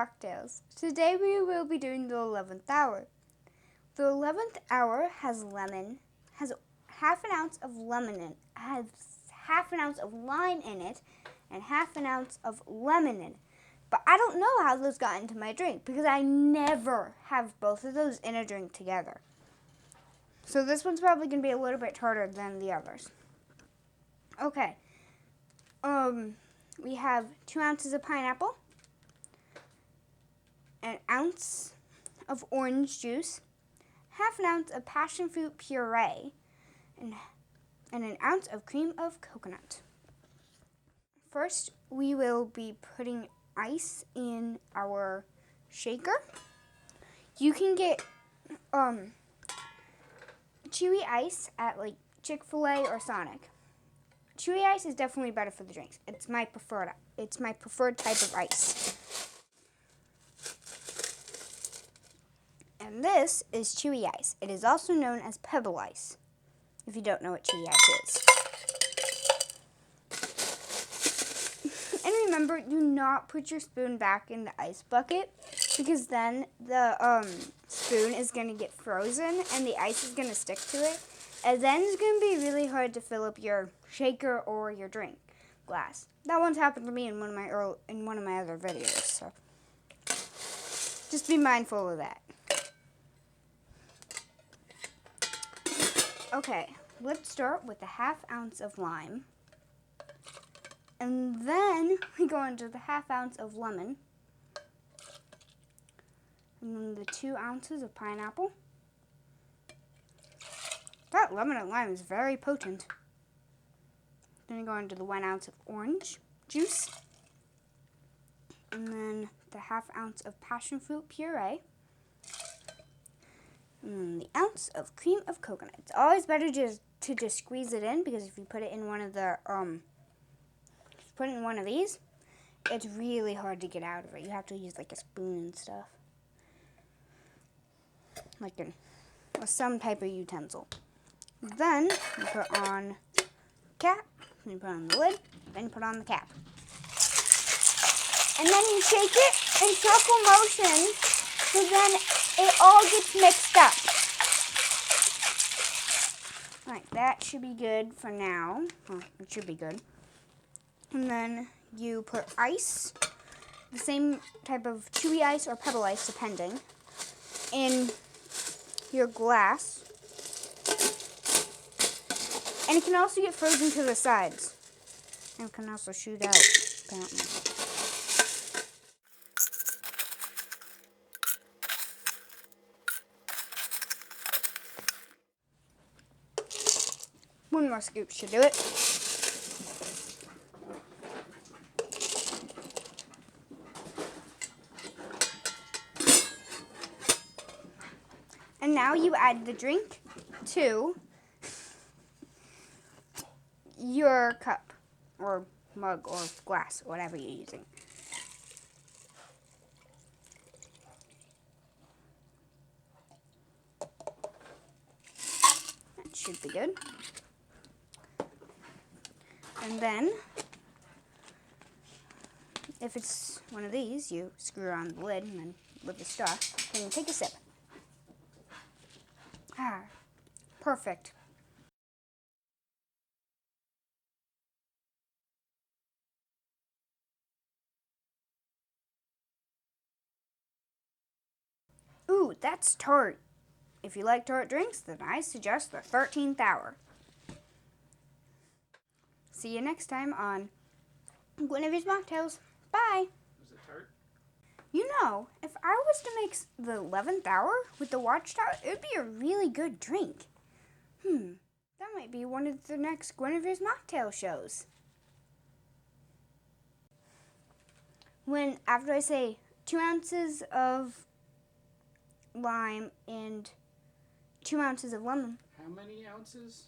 Mocktails. Today we will be doing the 11th hour. The 11th hour has half an ounce of half an ounce of lime in it, and half an ounce of lemon in it. But I don't know how those got into my drink because I never have both of those in a drink together. So this one's probably going to be a little bit harder than the others. Okay. We have 2 ounces of pineapple, an ounce of orange juice, half an ounce of passion fruit puree, and an ounce of cream of coconut. First, we will be putting ice in our shaker. You can get chewy ice at like Chick-fil-A or Sonic. Chewy ice is definitely better for the drinks. It's my preferred type of ice. And this is chewy ice. It is also known as pebble ice, if you don't know what chewy ice is. And remember, do not put your spoon back in the ice bucket because then the spoon is going to get frozen and the ice is going to stick to it. And then it's going to be really hard to fill up your shaker or your drink glass. That once happened to me in one of my other videos, so just be mindful of that. Okay, let's start with the half ounce of lime. And then we go into the half ounce of lemon. And then the 2 ounces of pineapple. That lemon and lime is very potent. Then we go into the 1 ounce of orange juice. And then the half ounce of passion fruit puree. And then the ounce of cream of coconut. It's always better to just squeeze it in because if you put it in one of these, it's really hard to get out of it. You have to use like a spoon and stuff. Like some type of utensil. Then you put on the cap, then you put on the lid, then you put on the cap. And then you shake it in circle motion so then it all gets mixed up. Alright, that should be good for now. Well, it should be good. And then you put ice, the same type of chewy ice or pebble ice depending, in your glass. And it can also get frozen to the sides. And it can also shoot out, apparently. One more scoop should do it. And now you add the drink to your cup or mug or glass, whatever you're using. That should be good. And then, if it's one of these, you screw on the lid and then with the straw, and you take a sip. Ah, perfect. Ooh, that's tart. If you like tart drinks, then I suggest the 13th hour. See you next time on Guinevere's Mocktails. Bye. Was it tart? You know, if I was to make the 11th hour with the Watchtower, it would be a really good drink. That might be one of the next Guinevere's Mocktail shows. After I say 2 ounces of lime and 2 ounces of lemon. How many ounces?